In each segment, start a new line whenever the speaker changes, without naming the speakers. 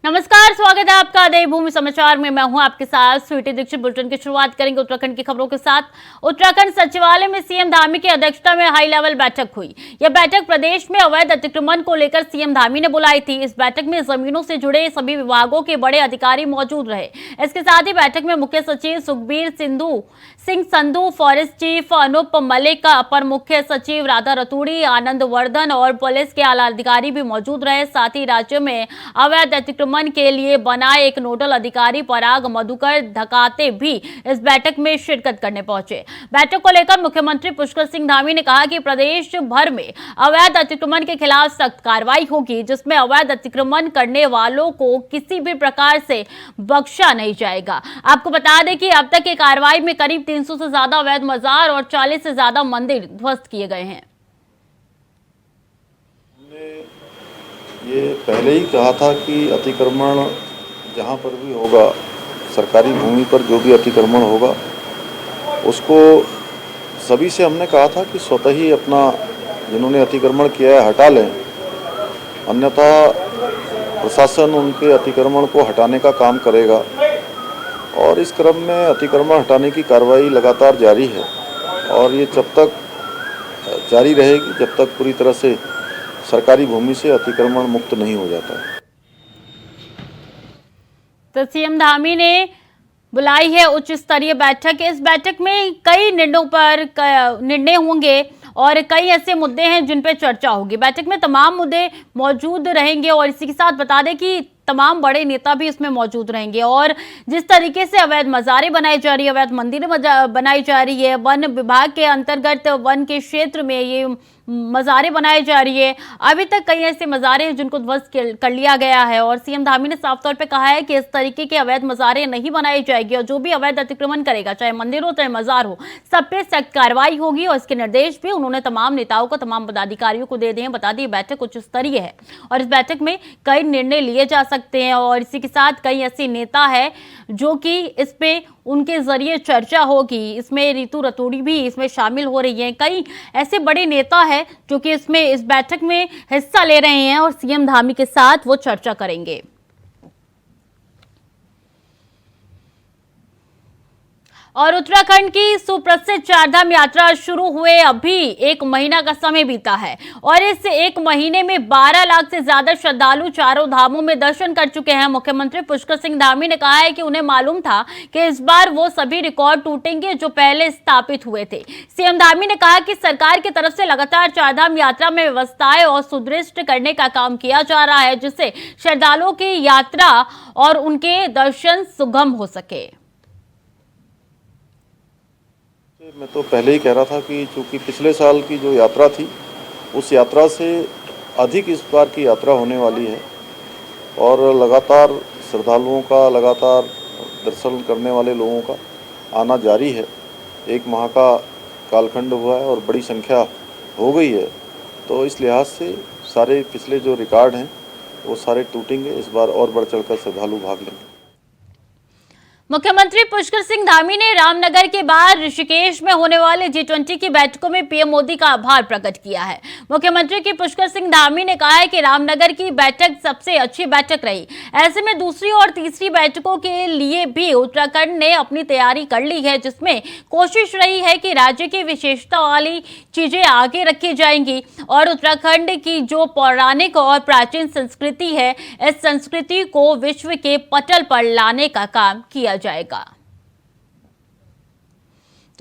नमस्कार, स्वागत है आपका देवभूमि समाचार में। मैं हूं आपके साथ स्वीटी दीक्षित। बुलेटिन की शुरुआत करेंगे उत्तराखंड की खबरों के साथ। उत्तराखंड सचिवालय में सीएम धामी की अध्यक्षता में हाई लेवल बैठक हुई। यह बैठक प्रदेश में अवैध अतिक्रमण को लेकर सीएम धामी ने बुलाई थी। इस बैठक में जमीनों से जुड़े सभी विभागों के बड़े अधिकारी मौजूद रहे। इसके साथ ही बैठक में मुख्य सचिव सुखबीर सिंह संधू, फॉरेस्ट चीफ अनूप मलिक, अपर मुख्य सचिव राधा रतूड़ी, आनंद वर्धन और पुलिस के आला अधिकारी भी मौजूद रहे। साथ ही राज्य में अवैध अतिक्रमण के लिए बनाए एक नोडल अधिकारी पराग मधुकर धकाते भी इस बैठक में शिरकत करने पहुंचे। बैठक को लेकर मुख्यमंत्री पुष्कर सिंह धामी ने कहा कि प्रदेश भर में अवैध अतिक्रमण के खिलाफ सख्त कार्रवाई होगी, जिसमें अवैध अतिक्रमण करने वालों को किसी भी प्रकार से बख्शा नहीं जाएगा। आपको बता दें कि अब तक की कार्रवाई में करीब 300 से ज्यादा अवैध मजार और 40 से ज्यादा मंदिर ध्वस्त किए गए हैं।
ये पहले ही कहा था कि अतिक्रमण जहाँ पर भी होगा, सरकारी भूमि पर जो भी अतिक्रमण होगा, उसको सभी से हमने कहा था कि स्वतः ही अपना जिन्होंने अतिक्रमण किया है हटा लें, अन्यथा प्रशासन उनके अतिक्रमण को हटाने का काम करेगा। और इस क्रम में अतिक्रमण हटाने की कार्रवाई लगातार जारी है और ये जब तक जारी रहेगी जब तक पूरी तरह से सरकारी भूमि से अतिक्रमण मुक्त नहीं हो जाता है।
तो सीएम धामी ने बुलाई है उच्च स्तरीय बैठक। इस बैठक में कई निर्णय होंगे और कई ऐसे मुद्दे हैं जिन पर चर्चा होगी। बैठक में तमाम मुद्दे मौजूद रहेंगे और इसी के साथ बता दें कि तमाम बड़े नेता भी इसमें मौजूद रहेंगे। और जिस तरीके से अवैध मज़ारें बनाई जा रही है, अवैध मंदिरें बनाई जा रही है, वन विभाग के अंतर्गत वन के क्षेत्र में ये मज़ारें बनाई जा रही है, अभी तक कई ऐसे मज़ारें हैं जिनको ध्वस्त कर लिया गया है। और सीएम धामी ने साफ तौर पे कहा है कि इस तरीके के अवैध मज़ारें नहीं बनाई जाएगी और जो भी अवैध अतिक्रमण करेगा, चाहे मंदिर हो चाहे मज़ार हो, सब पे सख्त कार्रवाई होगी। और इसके निर्देश भी उन्होंने तमाम नेताओं को, तमाम पदाधिकारियों को दे दिए हैं। बता दी बैठक उच्च स्तरीय है और इस बैठक में कई निर्णय लिए जा सकते हैं और इसी के साथ कई ऐसे नेता है जो कि इस पे उनके जरिए चर्चा होगी। इसमें रितु रतूड़ी भी इसमें शामिल हो रही हैं। कई ऐसे बड़े नेता हैं जो कि इसमें इस बैठक में हिस्सा ले रहे हैं और सीएम धामी के साथ वो चर्चा करेंगे। और उत्तराखंड की सुप्रसिद्ध चारधाम यात्रा शुरू हुए अभी 1 महीना का समय बीता है और इस 1 महीने में 12 लाख से ज्यादा श्रद्धालु चारों धामों में दर्शन कर चुके हैं। मुख्यमंत्री पुष्कर सिंह धामी ने कहा है कि उन्हें मालूम था कि इस बार वो सभी रिकॉर्ड टूटेंगे जो पहले स्थापित हुए थे। सीएम धामी ने कहा कि सरकार की तरफ से लगातार चारधाम यात्रा में व्यवस्थाएं और सुदृढ़ करने का काम किया जा रहा है, जिससे श्रद्धालुओं की यात्रा और उनके दर्शन सुगम हो सके।
मैं तो पहले ही कह रहा था कि चूंकि पिछले साल की जो यात्रा थी उस यात्रा से अधिक इस बार की यात्रा होने वाली है और लगातार श्रद्धालुओं का, लगातार दर्शन करने वाले लोगों का आना जारी है। 1 माह का कालखंड हुआ है और बड़ी संख्या हो गई है, तो इस लिहाज से सारे पिछले जो रिकॉर्ड हैं वो सारे टूटेंगे। इस बार और बढ़ चढ़कर श्रद्धालु भाग लेंगे।
मुख्यमंत्री पुष्कर सिंह धामी ने रामनगर के बाद ऋषिकेश में होने वाले G20 की बैठकों में पीएम मोदी का आभार प्रकट किया है। मुख्यमंत्री की पुष्कर सिंह धामी ने कहा है कि रामनगर की बैठक सबसे अच्छी बैठक रही। ऐसे में दूसरी और तीसरी बैठकों के लिए भी उत्तराखंड ने अपनी तैयारी कर ली है, जिसमें कोशिश रही है कि राज्य की विशेषता वाली चीजें आगे रखी जाएंगी और उत्तराखंड की जो पौराणिक और प्राचीन संस्कृति है, इस संस्कृति को विश्व के पटल पर लाने का काम किया जाएगा।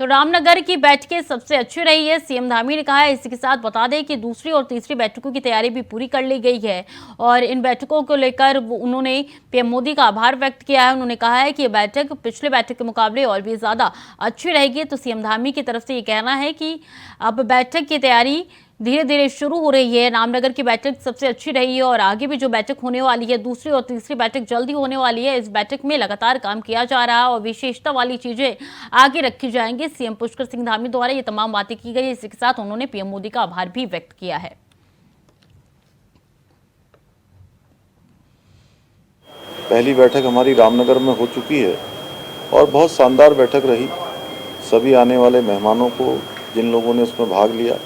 तो रामनगर की बैठकें सबसे अच्छी रही है, सीएम धामी ने कहा है। इसी के साथ बता दें कि दूसरी और तीसरी बैठकों की तैयारी भी पूरी कर ली गई है और इन बैठकों को लेकर उन्होंने पीएम मोदी का आभार व्यक्त किया है। उन्होंने कहा है कि ये बैठक पिछले बैठक के मुकाबले और भी ज्यादा अच्छी रहेगी। तो सीएम धामी की तरफ से ये कहना है कि अब बैठक की तैयारी धीरे धीरे शुरू हो रही है। रामनगर की बैठक सबसे अच्छी रही है और आगे भी जो बैठक होने वाली है, दूसरी और तीसरी बैठक जल्दी होने वाली है। इस बैठक में लगातार काम किया जा रहा है और विशेषता वाली चीजें आगे रखी जाएंगी। सीएम पुष्कर सिंह धामी द्वारा ये तमाम बातें की गई। इसी के साथ उन्होंने पीएम मोदी का आभार भी व्यक्त किया है।
पहली बैठक हमारी रामनगर में हो चुकी है और बहुत शानदार बैठक रही। सभी आने वाले मेहमानों को, जिन लोगों ने उसमें भाग लिया,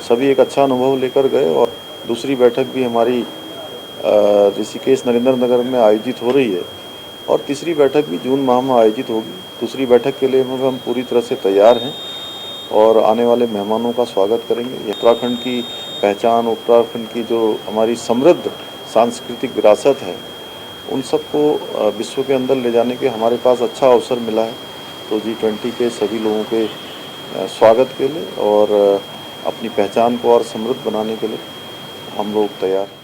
सभी एक अच्छा अनुभव लेकर गए और दूसरी बैठक भी हमारी ऋषिकेश नरेंद्र नगर में आयोजित हो रही है और तीसरी बैठक भी जून माह में आयोजित होगी। दूसरी बैठक के लिए हम पूरी तरह से तैयार हैं और आने वाले मेहमानों का स्वागत करेंगे। ये उत्तराखंड की पहचान, उत्तराखंड की जो हमारी समृद्ध सांस्कृतिक विरासत है, उन सबको विश्व के अंदर ले जाने के हमारे पास अच्छा अवसर मिला है। तो G20 के सभी लोगों के स्वागत के लिए और अपनी पहचान को और समृद्ध बनाने के लिए हम लोग तैयार हैं।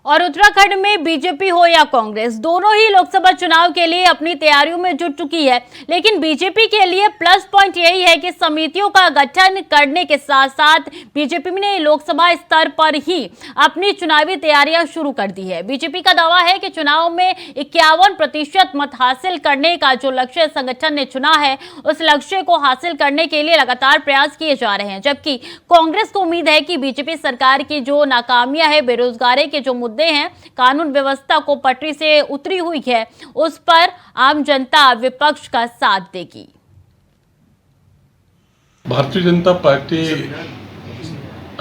और उत्तराखंड में बीजेपी हो या कांग्रेस, दोनों ही लोकसभा चुनाव के लिए अपनी तैयारियों में जुट चुकी है। लेकिन बीजेपी के लिए प्लस पॉइंट यही है कि समितियों का गठन करने के साथ साथ बीजेपी ने लोकसभा स्तर पर ही अपनी चुनावी तैयारियां शुरू कर दी है। बीजेपी का दावा है कि चुनाव में 51% मत हासिल करने का जो लक्ष्य संगठन ने चुना है, उस लक्ष्य को हासिल करने के लिए लगातार प्रयास किए जा रहे हैं। जबकि कांग्रेस को उम्मीद है कि बीजेपी सरकार की जो नाकामियां है, बेरोजगारी के जो मुद्दे हैं, कानून व्यवस्था को पटरी से उतरी हुई है, उस पर आम जनता विपक्ष का साथ देगी।
भारतीय जनता पार्टी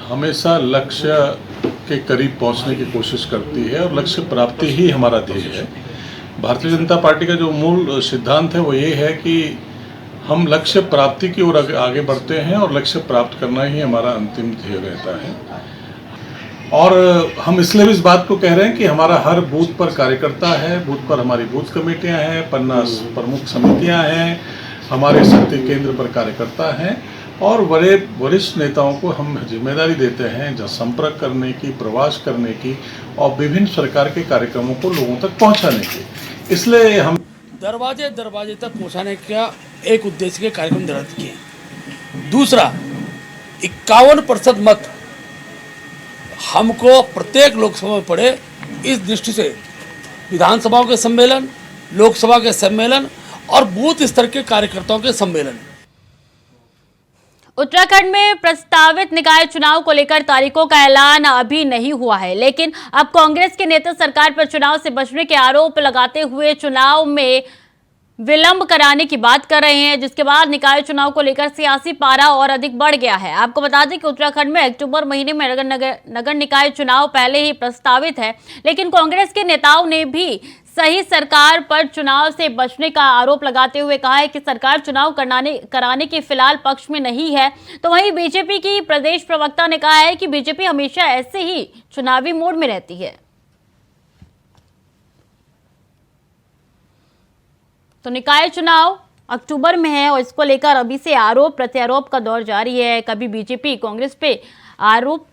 हमेशा लक्ष्य के करीब पहुंचने की कोशिश करती है और लक्ष्य प्राप्ति ही हमारा ध्येय है। भारतीय जनता पार्टी का जो मूल सिद्धांत है वो ये है कि हम लक्ष्य प्राप्ति की ओर आगे बढ़ते हैं और लक्ष्य प्राप्त करना ही हमारा अंतिम ध्येय रहता है। और हम इसलिए भी इस बात को कह रहे हैं कि हमारा हर बूथ पर कार्यकर्ता है, बूथ पर हमारी बूथ कमेटियां हैं, 50 प्रमुख समितियां हैं, हमारे शक्ति केंद्र पर कार्यकर्ता हैं और बड़े वरिष्ठ नेताओं को हम जिम्मेदारी देते हैं जहाँ संपर्क करने की, प्रवास करने की और विभिन्न सरकार के कार्यक्रमों को लोगों तक पहुँचाने की। इसलिए हम
दरवाजे दरवाजे तक पहुँचाने का एक उद्देश्य के कार्यक्रम निर्धारित किए। दूसरा, 51% मत हमको प्रत्येक लोकसभा में पड़े, इस दृष्टि से विधानसभाओं के सम्मेलन, लोकसभा के सम्मेलन और बूथ स्तर के कार्यकर्ताओं के सम्मेलन।
उत्तराखंड में प्रस्तावित निकाय चुनाव को लेकर तारीखों का ऐलान अभी नहीं हुआ है, लेकिन अब कांग्रेस के नेता सरकार पर चुनाव से बचने के आरोप लगाते हुए चुनाव में विलंब कराने की बात कर रहे हैं, जिसके बाद निकाय चुनाव को लेकर सियासी पारा और अधिक बढ़ गया है। आपको बता दें कि उत्तराखंड में अक्टूबर महीने में नगर निकाय चुनाव पहले ही प्रस्तावित है, लेकिन कांग्रेस के नेताओं ने भी सही सरकार पर चुनाव से बचने का आरोप लगाते हुए कहा है कि सरकार चुनाव कराने के फिलहाल पक्ष में नहीं है। तो वहीं बीजेपी की प्रदेश प्रवक्ता ने कहा है कि बीजेपी हमेशा ऐसे ही चुनावी मोड में रहती है। तो निकाय चुनाव अक्टूबर में है और इसको लेकर अभी से आरोप प्रत्यारोप का दौर जारी है। कभी बीजेपी कांग्रेस पे आरोप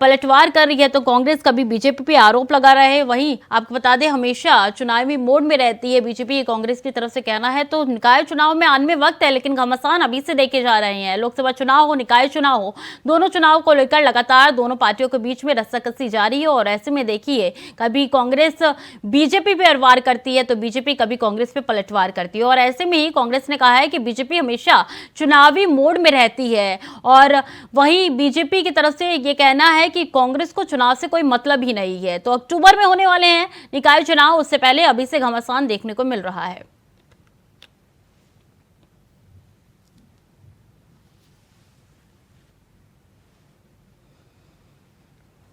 पलटवार कर रही है तो कांग्रेस कभी बीजेपी पे आरोप लगा रहा है। वहीं आपको बता दें हमेशा चुनावी मोड में रहती है बीजेपी, कांग्रेस की तरफ से कहना है। तो निकाय चुनाव में आने में वक्त है, लेकिन घमासान अभी से देखे जा रहे हैं। लोकसभा चुनाव हो, निकाय चुनाव हो, दोनों चुनाव को लेकर लगातार दोनों पार्टियों के बीच में रस्साकसी जारी है। और ऐसे में देखिए, कभी कांग्रेस बीजेपी पे वार करती है तो बीजेपी कभी कांग्रेस पे पलटवार करती है। और ऐसे में ही कांग्रेस ने कहा है कि बीजेपी हमेशा चुनावी मोड में रहती है और वहीं बीजेपी की तरफ से ये कहना है कि कांग्रेस को चुनाव से कोई मतलब ही नहीं है। तो अक्टूबर में होने वाले हैं निकाय चुनाव, उससे पहले अभी से घमासान देखने को मिल रहा है।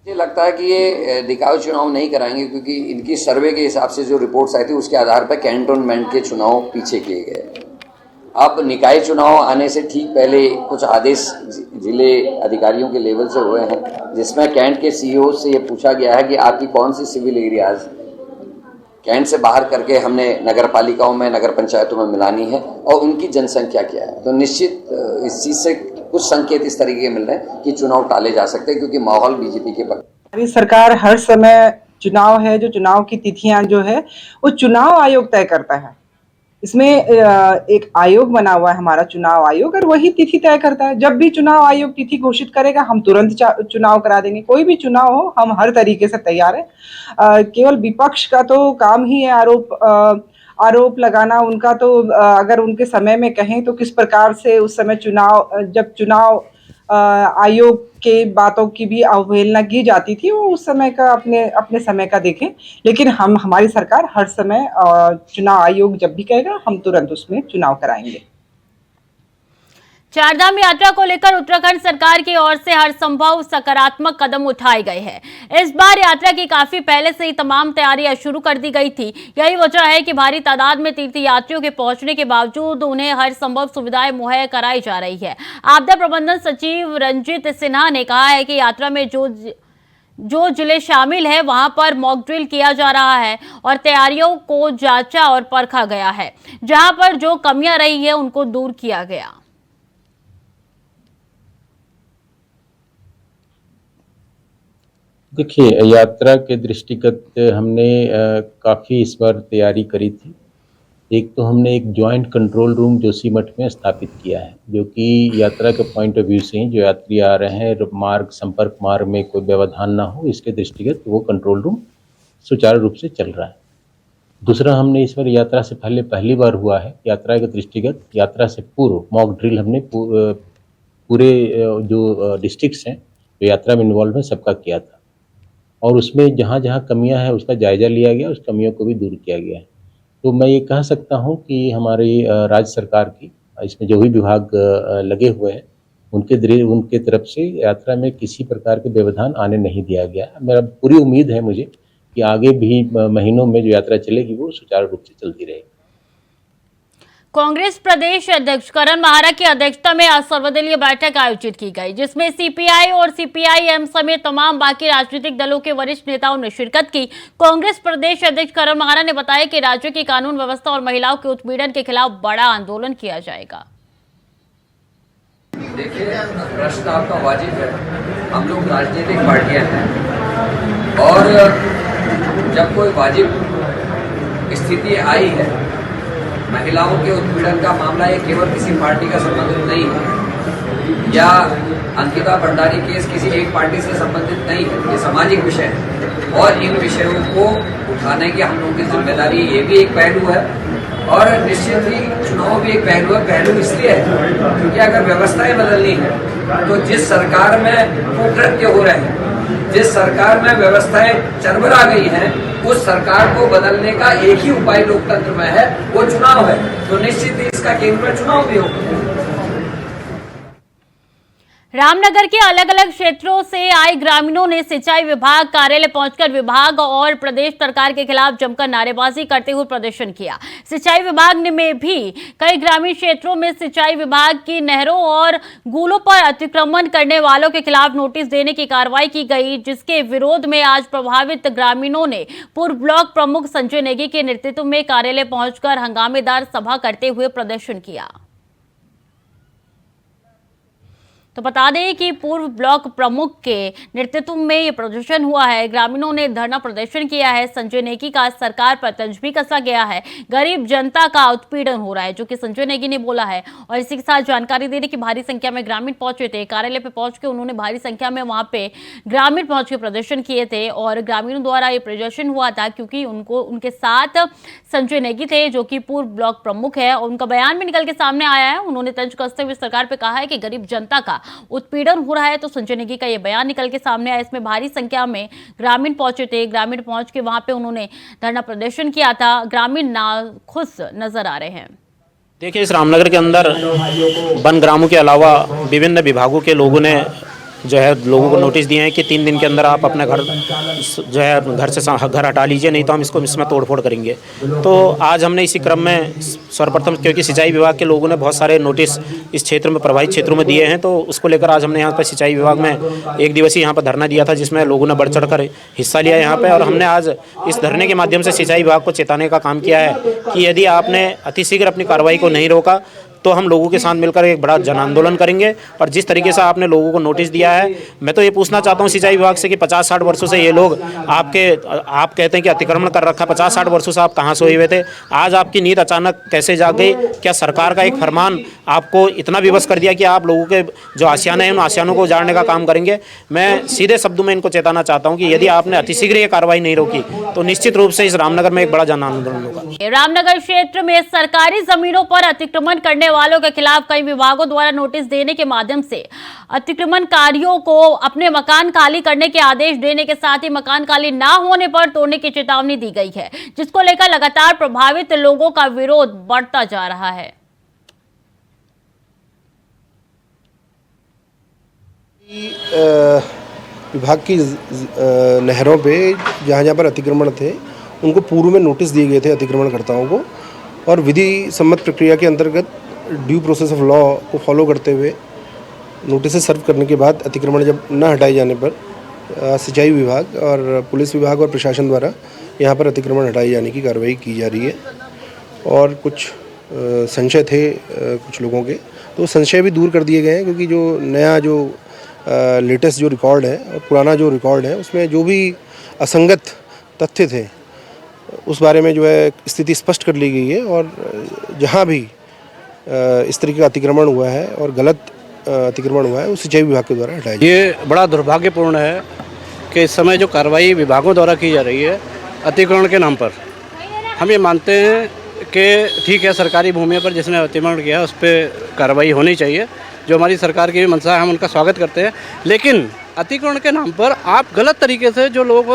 मुझे लगता है कि ये निकाय चुनाव नहीं कराएंगे क्योंकि इनकी सर्वे के हिसाब से जो रिपोर्ट्स आई थी उसके आधार पर कैंटोनमेंट के चुनाव पीछे किए गए। अब निकाय चुनाव आने से ठीक पहले कुछ आदेश जिले अधिकारियों के लेवल से हुए हैं, जिसमें कैंट के सीईओ से ये पूछा गया है कि आपकी कौन सी सिविल एरियाज कैंट से बाहर करके हमने नगर पालिकाओं में, नगर पंचायतों में मिलानी है और उनकी जनसंख्या क्या है। तो निश्चित इस चीज़ से कुछ संकेत इस तरीके के मिल रहे हैं कि चुनाव टाले जा सकते हैं क्योंकि माहौल बीजेपी के पक्ष।
हमारी सरकार हर समय चुनाव है, जो चुनाव की तिथियां जो है वो चुनाव आयोग तय करता है। इसमें एक आयोग बना हुआ है हमारा चुनाव आयोग, और वही तिथि तय करता है। जब भी चुनाव आयोग तिथि घोषित करेगा हम तुरंत चुनाव करा देंगे। कोई भी चुनाव हो हम हर तरीके से तैयार है। केवल विपक्ष का तो काम ही है आरोप लगाना। उनका तो अगर उनके समय में कहें तो किस प्रकार से उस समय जब चुनाव आयोग के बातों की भी अवहेलना की जाती थी, वो उस समय का अपने समय का देखें। लेकिन हमारी सरकार हर समय चुनाव आयोग जब भी कहेगा हम तुरंत उसमें चुनाव कराएंगे।
चारधाम यात्रा को लेकर उत्तराखंड सरकार की ओर से हर संभव सकारात्मक कदम उठाए गए हैं। इस बार यात्रा की काफी पहले से ही तमाम तैयारियां शुरू कर दी गई थी। यही वजह है कि भारी तादाद में तीर्थयात्रियों के पहुंचने के बावजूद उन्हें हर संभव सुविधाएं मुहैया कराई जा रही है। आपदा प्रबंधन सचिव रंजीत सिन्हा ने कहा है कि यात्रा में जो जिले शामिल है वहां पर मॉक ड्रिल किया जा रहा है और तैयारियों को जांचा और परखा गया है। जहां पर जो कमियां रही है उनको दूर किया गया।
देखिए, यात्रा के दृष्टिगत हमने काफ़ी इस बार तैयारी करी थी। एक तो हमने एक जॉइंट कंट्रोल रूम जोशीमठ में स्थापित किया है, जो कि यात्रा के पॉइंट ऑफ व्यू से ही जो यात्री आ रहे हैं संपर्क मार्ग में कोई व्यवधान ना हो, इसके दृष्टिगत वो कंट्रोल रूम सुचारू रूप से चल रहा है। दूसरा, हमने इस बार यात्रा से पहली बार हुआ है यात्रा के दृष्टिगत यात्रा से पूर्व मॉक ड्रिल हमने पूरे जो डिस्ट्रिक्ट्स हैं जो यात्रा में इन्वॉल्व है सबका किया था, और उसमें जहाँ जहाँ कमियां हैं उसका जायज़ा लिया गया, उस कमियों को भी दूर किया गया है। तो मैं ये कह सकता हूँ कि हमारी राज्य सरकार की इसमें जो भी विभाग लगे हुए हैं उनके तरफ से यात्रा में किसी प्रकार के व्यवधान आने नहीं दिया गया है। मेरा पूरी उम्मीद है मुझे कि आगे भी महीनों में जो यात्रा चलेगी वो सुचारू रूप से चलती रहेगी।
कांग्रेस प्रदेश अध्यक्ष करण माहरा की अध्यक्षता में आज सर्वदलीय बैठक आयोजित की गई, जिसमें सीपीआई और सीपीआईएम समेत तमाम बाकी राजनीतिक दलों के वरिष्ठ नेताओं ने शिरकत की। कांग्रेस प्रदेश अध्यक्ष करण माहरा ने बताया कि राज्य की कानून व्यवस्था और महिलाओं के उत्पीड़न के खिलाफ बड़ा आंदोलन किया जाएगा।
देखिए, प्रश्न आपका वाजिब है। हम लोग राजनीतिक पार्टियां हैं और जब कोई वाजिब स्थिति आई है, महिलाओं के उत्पीड़न का मामला ये केवल किसी पार्टी का संबंधित नहीं है या अंकिता भंडारी केस किसी एक पार्टी से संबंधित नहीं है, ये सामाजिक विषय है और इन विषयों को उठाने की हम लोगों की जिम्मेदारी, ये भी एक पहलू है और निश्चित ही चुनाव भी एक पहलू है। पहलू इसलिए है क्योंकि अगर व्यवस्थाएं बदलनी है तो जिस सरकार में कुकृत्य हो रहे हैं, जिस सरकार में व्यवस्थाएं चरमरा गई हैं, उस सरकार को बदलने का एक ही उपाय लोकतंत्र में है, वो चुनाव है। तो निश्चित ही इसका केंद्र में चुनाव भी होगा।
रामनगर के अलग अलग क्षेत्रों से आए ग्रामीणों ने सिंचाई विभाग कार्यालय पहुंचकर विभाग और प्रदेश सरकार के खिलाफ जमकर नारेबाजी करते हुए प्रदर्शन किया। सिंचाई विभाग में भी कई ग्रामीण क्षेत्रों में सिंचाई विभाग की नहरों और गूलों पर अतिक्रमण करने वालों के खिलाफ नोटिस देने की कार्रवाई की गई, जिसके विरोध में आज प्रभावित ग्रामीणों ने पूर्व ब्लॉक प्रमुख संजय नेगी के नेतृत्व में कार्यालय पहुंचकर हंगामेदार सभा करते हुए प्रदर्शन किया। तो बता दें कि पूर्व ब्लॉक प्रमुख के नेतृत्व में ये प्रदर्शन हुआ है। ग्रामीणों ने धरना प्रदर्शन किया है। संजय नेगी का सरकार पर तंज भी कसा गया है। गरीब जनता का उत्पीड़न हो रहा है, जो कि संजय नेगी ने बोला है। और इसी के साथ जानकारी दे रही कि भारी संख्या में ग्रामीण पहुंचे थे कार्यालय पे, पहुंच के उन्होंने भारी संख्या में वहां पे ग्रामीण पहुंच के प्रदर्शन किए थे और ग्रामीणों द्वारा ये प्रदर्शन हुआ था क्योंकि उनके साथ संजय नेगी थे, जो कि पूर्व ब्लॉक प्रमुख है। और उनका बयान भी निकल के सामने आया है। उन्होंने तंज कसते हुए सरकार पे कहा है कि गरीब जनता का उत्पीड़न हो रहा है। तो संजय नेगी का ये बयान निकल के सामने आया। इसमें भारी संख्या में ग्रामीण पहुंचे थे। ग्रामीण पहुंच के वहां पे उन्होंने धरना प्रदर्शन किया था। ग्रामीण नाखुश नजर आ रहे हैं।
देखिए, इस रामनगर के अंदर वन ग्रामों के अलावा विभिन्न विभागों के लोगों ने जो है लोगों को नोटिस दिए हैं कि 3 दिन के अंदर आप अपना घर जो है घर से घर हटा लीजिए, नहीं तो हम इसमें तोड़फोड़ करेंगे। तो आज हमने इसी क्रम में सर्वप्रथम, क्योंकि सिंचाई विभाग के लोगों ने बहुत सारे नोटिस इस क्षेत्र में प्रभावित क्षेत्रों में दिए हैं, तो उसको लेकर आज हमने यहाँ पर सिंचाई विभाग में 1 दिवसीय यहाँ पर धरना दिया था, जिसमें लोगों ने बढ़ चढ़ कर हिस्सा लिया यहाँ पर। और हमने आज इस धरने के माध्यम से सिंचाई विभाग को चेताने का काम किया है कि यदि आपने अतिशीघ्र अपनी कार्रवाई को नहीं रोका तो हम लोगों के साथ मिलकर एक बड़ा जन आंदोलन करेंगे। और जिस तरीके से आपने लोगों को नोटिस दिया है, मैं तो ये पूछना चाहता हूँ सिंचाई विभाग से कि 50-60 वर्षों से ये लोग आप कहते हैं कि अतिक्रमण कर रखा है। 50-60 वर्षों से आप कहाँ सोए हुए थे? आज आपकी नींद अचानक कैसे जाग गई? क्या सरकार का एक फरमान आपको इतना विवश कर दिया कि आप लोगों के जो आशियाने हैं उन आशियानों को उजाड़ने का काम करेंगे? मैं सीधे शब्दों में इनको चेताना चाहता हूँ कि यदि आपने अतिशीघ्र ये कार्रवाई नहीं रोकी तो निश्चित रूप से इस रामनगर में एक बड़ा जन आंदोलन होगा।
रामनगर क्षेत्र में सरकारी जमीनों पर अतिक्रमण करने वालों के खिलाफ कई विभागों द्वारा नोटिस देने के माध्यम से अतिक्रमणकारियों को अपने मकान खाली करने के आदेश देने के साथ ही मकान खाली ना होने पर तोड़ने की चेतावनी दी गई है, जिसको लेकर लगातार प्रभावित लोगों का विरोध बढ़ता जा रहा है।
विभाग की नहरों पे जहाँ जहाँ पर अतिक्रमण थे उनको पूर्व में नोटिस दिए गए थे अतिक्रमणकर्ताओं को, और विधि सम्मत प्रक्रिया के अंतर्गत ड्यू प्रोसेस ऑफ लॉ को फॉलो करते हुए नोटिस सर्व करने के बाद अतिक्रमण जब न हटाए जाने पर सिंचाई विभाग और पुलिस विभाग और प्रशासन द्वारा यहाँ पर अतिक्रमण हटाए जाने की कार्रवाई की जा रही है। और कुछ संशय थे कुछ लोगों के, तो संशय भी दूर कर दिए गए हैं, क्योंकि जो नया जो लेटेस्ट जो रिकॉर्ड है और पुराना जो रिकॉर्ड है उसमें जो भी असंगत तथ्य थे उस बारे में जो है स्थिति स्पष्ट कर ली गई है, और जहाँ भी इस तरीके का अतिक्रमण हुआ है और गलत अतिक्रमण हुआ है वो सिंचाई विभाग के द्वारा हटाया जाए।
ये बड़ा दुर्भाग्यपूर्ण है कि इस समय जो कार्रवाई विभागों द्वारा की जा रही है अतिक्रमण के नाम पर, हम ये मानते हैं कि ठीक है, सरकारी भूमि पर जिसने अतिक्रमण किया उस पर कार्रवाई होनी चाहिए, जो हमारी सरकार की भी मंशा है, हम उनका स्वागत करते हैं। लेकिन अतिक्रमण के नाम पर आप गलत तरीके से जो लोग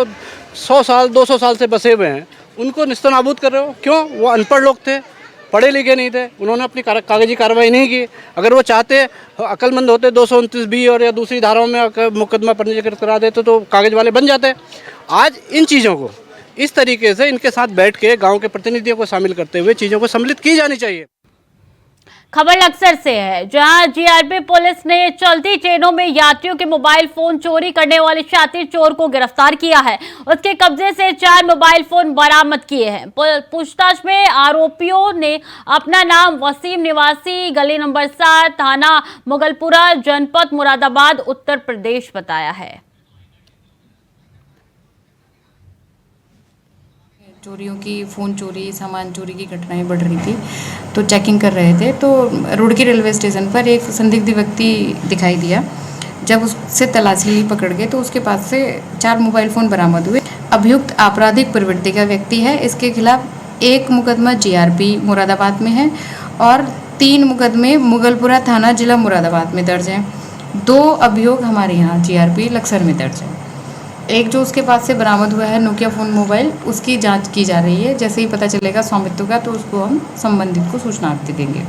100 साल 200 साल से बसे हुए हैं उनको निस्तनाबूद कर रहे हो। क्यों? वो अनपढ़ लोग थे, पढ़े लिखे नहीं थे, उन्होंने अपनी कागजी कार्रवाई नहीं की। अगर वो चाहते, अक्लमंद होते, 229B और या दूसरी धाराओं में मुकदमा पंजीकृत करा देते तो कागज वाले बन जाते। आज इन चीज़ों को इस तरीके से इनके साथ बैठ के गांव के प्रतिनिधियों को शामिल करते हुए चीज़ों को सम्मिलित की जानी चाहिए।
खबर लक्सर से है, जहां जीआरपी पुलिस ने चलती ट्रेनों में यात्रियों के मोबाइल फोन चोरी करने वाले शातिर चोर को गिरफ्तार किया है। उसके कब्जे से 4 मोबाइल फोन बरामद किए हैं। पूछताछ में आरोपियों ने अपना नाम वसीम निवासी गली नंबर 7 थाना मुगलपुरा जनपद मुरादाबाद उत्तर प्रदेश बताया है।
चोरियों की, फ़ोन चोरी, सामान चोरी की घटनाएं बढ़ रही थी, तो चेकिंग कर रहे थे तो रुड़की रेलवे स्टेशन पर एक संदिग्ध व्यक्ति दिखाई दिया। जब उससे तलाशी ली, पकड़ गए, तो उसके पास से 4 मोबाइल फ़ोन बरामद हुए। अभियुक्त आपराधिक प्रवृत्ति का व्यक्ति है। इसके खिलाफ 1 मुकदमा जीआरपी मुरादाबाद में है और 3 मुकदमे मुगलपुरा थाना जिला मुरादाबाद में दर्ज हैं। 2 अभियोग हमारे यहाँ जीआरपी लक्सर में दर्ज है। एक जो उसके पास से बरामद हुआ है नोकिया फ़ोन मोबाइल, उसकी जांच की जा रही है। जैसे ही पता चलेगा स्वामित्व का तो उसको हम संबंधित को सूचना दे देंगे।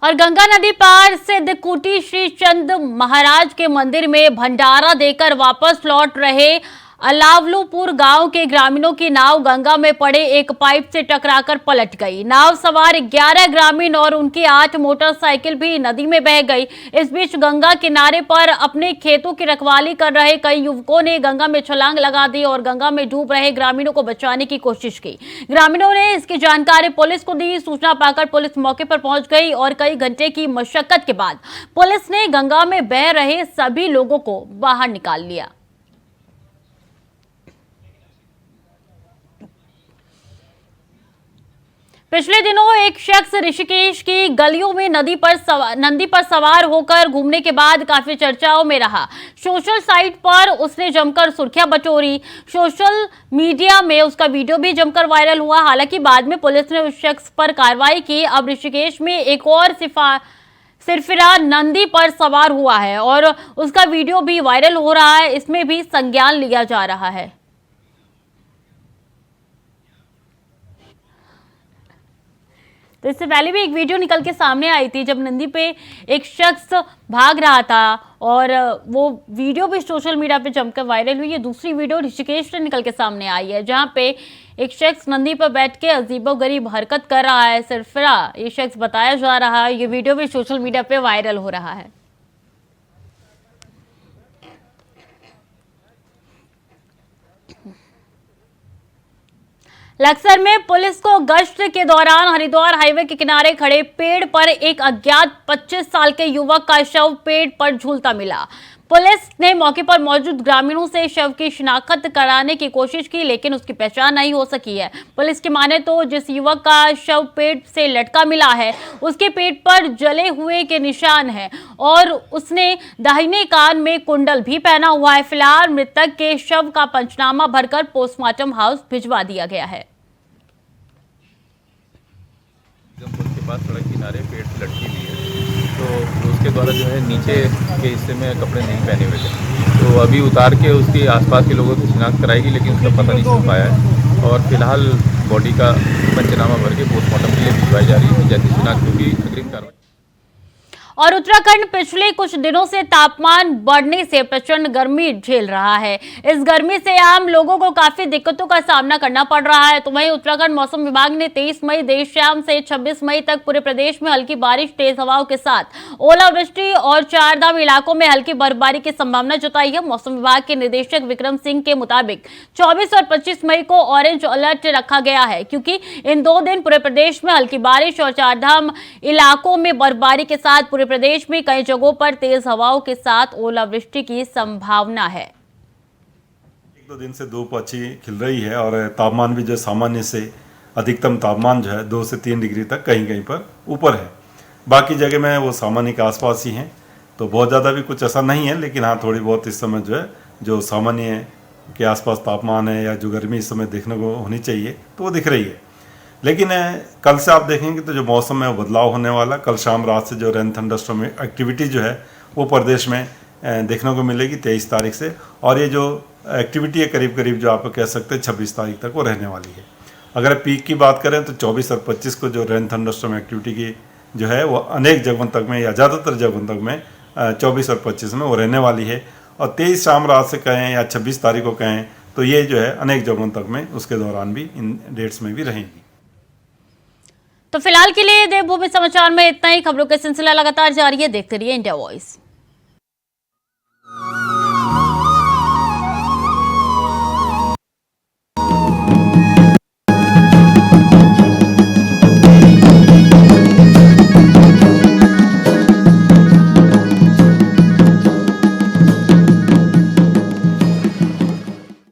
और गंगा नदी पार सिद्ध कुटी श्री चंद महाराज के मंदिर में भंडारा देकर वापस लौट रहे अलावलूपुर गांव के ग्रामीणों की नाव गंगा में पड़े एक पाइप से टकराकर पलट गई। नाव सवार 11 ग्रामीण और उनकी 8 मोटरसाइकिल भी नदी में बह गई। इस बीच गंगा किनारे पर अपने खेतों की रखवाली कर रहे कई युवकों ने गंगा में छलांग लगा दी और गंगा में डूब रहे ग्रामीणों को बचाने की कोशिश की। ग्रामीणों ने इसकी जानकारी पुलिस को दी। सूचना पाकर पुलिस मौके पर पहुंच गई और कई घंटे की मशक्कत के बाद पुलिस ने गंगा में बह रहे सभी लोगों को बाहर निकाल लिया। पिछले दिनों एक शख्स ऋषिकेश की गलियों में नंदी पर सवार होकर घूमने के बाद काफी चर्चाओं में रहा। सोशल साइट पर उसने जमकर सुर्खियां बटोरी। सोशल मीडिया में उसका वीडियो भी जमकर वायरल हुआ। हालांकि बाद में पुलिस ने उस शख्स पर कार्रवाई की। अब ऋषिकेश में एक और सिरफिरा नंदी पर सवार हुआ है और उसका वीडियो भी वायरल हो रहा है। इसमें भी संज्ञान लिया जा रहा है। तो इससे पहले भी एक वीडियो निकल के सामने आई थी जब नंदी पे एक शख्स भाग रहा था और वो वीडियो भी सोशल मीडिया पे जमकर वायरल हुई। ये दूसरी वीडियो ऋषिकेश से निकल के सामने आई है जहां पे एक शख्स नंदी पर बैठ के अजीबोगरीब हरकत कर रहा है। सिरफिरा ये शख्स बताया जा रहा है। ये वीडियो भी सोशल मीडिया पे वायरल हो रहा है। लक्सर में पुलिस को गश्त के दौरान हरिद्वार हाईवे के किनारे खड़े पेड़ पर एक अज्ञात 25 साल के युवक का शव पेड़ पर झूलता मिला। पुलिस ने मौके पर मौजूद ग्रामीणों से शव की शिनाख्त कराने की कोशिश की, लेकिन उसकी पहचान नहीं हो सकी है। पुलिस की माने तो जिस युवक का शव पेड़ से लटका मिला है उसके पेट पर जले हुए के निशान हैं और उसने दाहिने कान में कुंडल भी पहना हुआ है। फिलहाल मृतक के शव का पंचनामा भरकर पोस्टमार्टम हाउस भिजवा दिया गया है।
के पास सड़क किनारे पेड़ से लटकी हुई है, तो उसके द्वारा जो है नीचे के हिस्से में कपड़े नहीं पहने हुए थे, तो अभी उतार के उसके आसपास के लोगों की शिनाख्त कराएगी, लेकिन उसका पता नहीं चल पाया है और फिलहाल बॉडी का पंचनामा भर के पोस्टमार्टम के लिए भिजवाई जा रही है। जैसी शिनाख्त होगी अग्रिम कार्रवाई।
और उत्तराखंड पिछले कुछ दिनों से तापमान बढ़ने से प्रचंड गर्मी झेल रहा है। इस गर्मी से आम लोगों को काफी दिक्कतों का सामना करना पड़ रहा है। तो वहीं उत्तराखंड मौसम विभाग ने 23 मई देर शाम से 26 मई तक पूरे प्रदेश में हल्की बारिश, तेज हवाओं के साथ ओलावृष्टि और चारधाम इलाकों में हल्की बर्फबारी की संभावना जताई है। मौसम विभाग के निदेशक विक्रम सिंह के मुताबिक 24 और 25 मई को ऑरेंज अलर्ट रखा गया है, क्योंकि इन 2 दिन पूरे प्रदेश में हल्की बारिश और चारधाम इलाकों में बर्फबारी के साथ पूरे प्रदेश में कई जगहों पर तेज हवाओं के साथ ओलावृष्टि की संभावना है।
1-2 दिन से धूप अच्छी खिल रही है और तापमान भी जो सामान्य से अधिकतम तापमान जो है 2 से 3 डिग्री तक कहीं कहीं पर ऊपर है। बाकी जगह में वो सामान्य के आसपास ही हैं, तो बहुत ज़्यादा भी कुछ ऐसा नहीं है, लेकिन हाँ थोड़ी बहुत इस समय जो है जो सामान्य के आसपास तापमान है या जो गर्मी इस समय देखने को होनी चाहिए तो वो दिख रही है। लेकिन कल से आप देखेंगे तो जो मौसम में वो बदलाव होने वाला, कल शाम रात से जो रेन थंडरस्टॉर्म एक्टिविटी जो है वो प्रदेश में देखने को मिलेगी 23 तारीख से, और ये जो एक्टिविटी है करीब करीब जो आप कह सकते हैं 26 तारीख तक वो रहने वाली है। अगर पीक की बात करें तो 24 और 25 को जो रेन थंडरस्टॉर्म एक्टिविटी की जो है वो अनेक जगहों तक में या ज़्यादातर जगहों तक में 24 और 25 में वो रहने वाली है, और 23 शाम रात से कहें या 26 तारीख को कहें तो ये जो है अनेक जगहों तक में उसके दौरान भी इन डेट्स में भी रहेंगी।
तो फिलहाल के लिए देवभूमि समाचार में इतना ही। खबरों का सिलसिला लगातार जारी है, देखते रहिए इंडिया वॉइस।